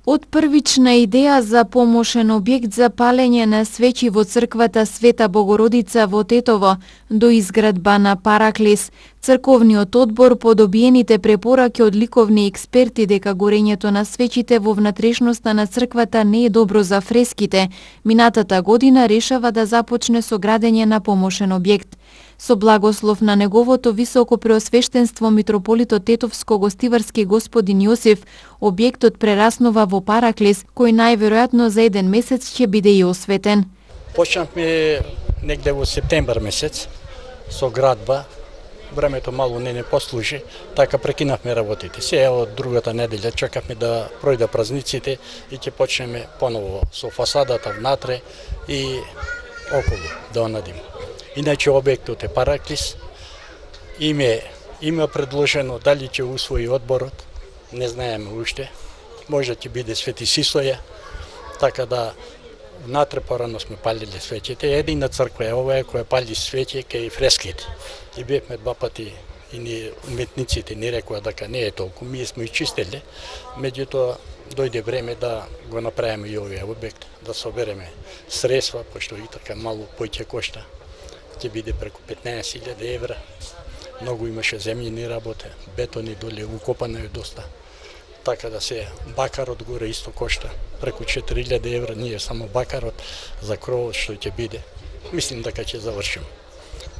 Од првична идеја за помошен објект за палење на свечи во црквата Света Богородица во Тетово до изградба на Параклис, црковниот одбор по добиените препораки од ликовни експерти дека горењето на свечите во внатрешноста на црквата не е добро за фреските, минатата година решава да започне со градење на помошен објект. Со благослов на неговото високо преосвештенство митрополитот Тетовско-гостиварски господин Јосиф, објектот прераснува во Параклис, кој најверојатно за еден месец ќе биде и осветен. Почнавме негде во септембар месец со градба. Времето мало не послужи, така прекинавме работите. Сега од другата неделја чекавме да пројде празниците и ќе почнеме поново со фасадата внатре и околу да онадиме. Иначе објектот е Параклис. Има предложено дали ќе усвои одборот, не знаеме уште. Може ќе биде Свети Сисоја, така да внатре порано сме палили свеќите. Едина црква е ова која пали свеќе кај фреските. И бевме два пати и ние уметниците ни рекоа дека не е толку, ние сме изчистили. Меѓутоа дојде време да го направиме и овој објект, да собереме средства, пошто и така мало поќе кошта. Ќе биде преку 15.000 евра. Многу имаше земјени работа, бетони доле, укопано е доста. Така да се бакарот горе исто кошта преку 4.000 евра, ние само бакарот за кровот што ќе биде. Мислим дека ќе завршим.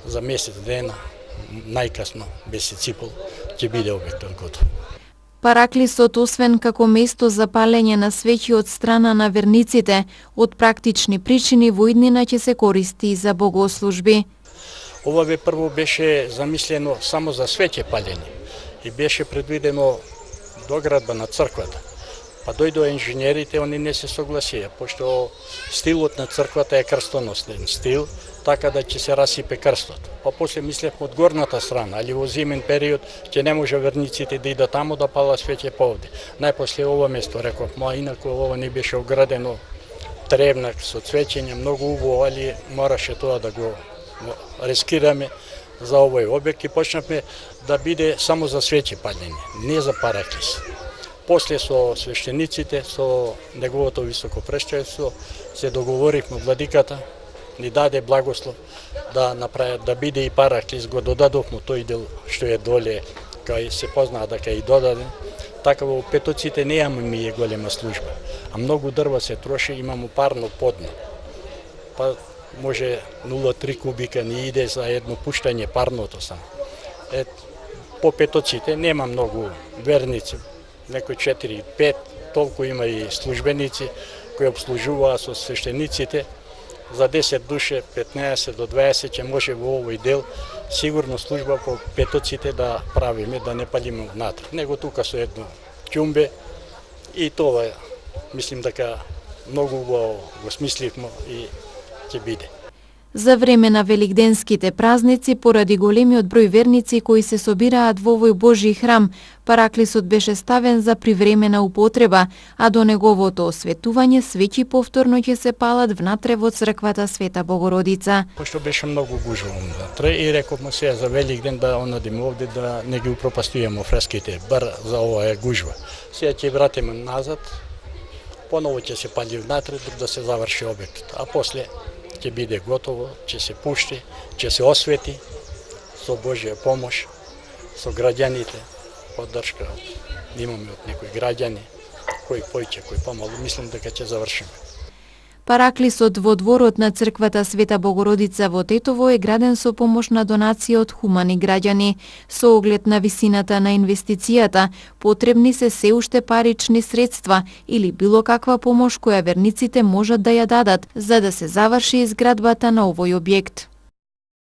За месец дена, најкасно месец и пол, ќе биде објектот готов. Параклисот, освен како место за палење на свеќи од страна на верниците, од практични причини во иднина ќе се користи и за богослужби. Ова прво беше замислено само за свеќе палење и беше предвидено доградба на црквата. Па дојдоа инженерите, они не се согласија, пошто стилот на црквата е крстоносен стил, така да ќе се расипе крстот. Па после мислевме од горната страна, али во зимен период ќе не може верниците да идат таму да пала свеќе повде. Најпосле ова место рековме, а инаку ова не беше оградено тревнак со цвеќење, многу убаво, али мораше тоа да го рискираме за овој објект и почнавме да биде само за свеќе палење, не за Параклис. После со свештениците, со неговото високо престојство, се договоривме владиката, ни даде благослов да направи да биде и Параклис, го додадовме тој дел што е доле, кај се познаа дека и додаден. Така во Петоците немаме голема служба, а многу дрва се троши, имамо парно подно. Па може 0,3 кубика ни иде за едно пуштање парното само. По Петоците нема многу верници, некои 4-5, толку има и службеници кои обслужуваат со свештениците. За 10 душе, 15 до 20 ќе може во овој дел сигурно служба по Петоците да правиме, да не палиме внатре. Него тука со едно ќумбе и тоа мислим дека многу убаво го смисливме и ќе биде. За време на великденските празници, поради големиот број верници кои се собираат во овој Божји храм, Параклисот беше ставен за привремена употреба, а до неговото осветување свеќи повторно ќе се палат внатре во црквата Света Богородица. Пошто беше многу гужва внатре и рековме сега за Великден да онадиме овде да не ги упропастуваме фреските, бар за оваа гужва. Сега ќе вратиме назад, поново ќе се пали внатре да се заврши објектот, а после ќе биде готово, ќе се пушти, ќе се освети со Божја помош, со граѓаните, поддршка имаме од некои граѓани, кои појќе, кои помалу, мислам дека ќе завршиме. Параклисот во дворот на црквата Света Богородица во Тетово е граден со помош на донација од хумани граѓани. Со оглед на висината на инвестицијата, потребни се уште парични средства или било каква помош која верниците можат да ја дадат за да се заврши изградбата на овој објект.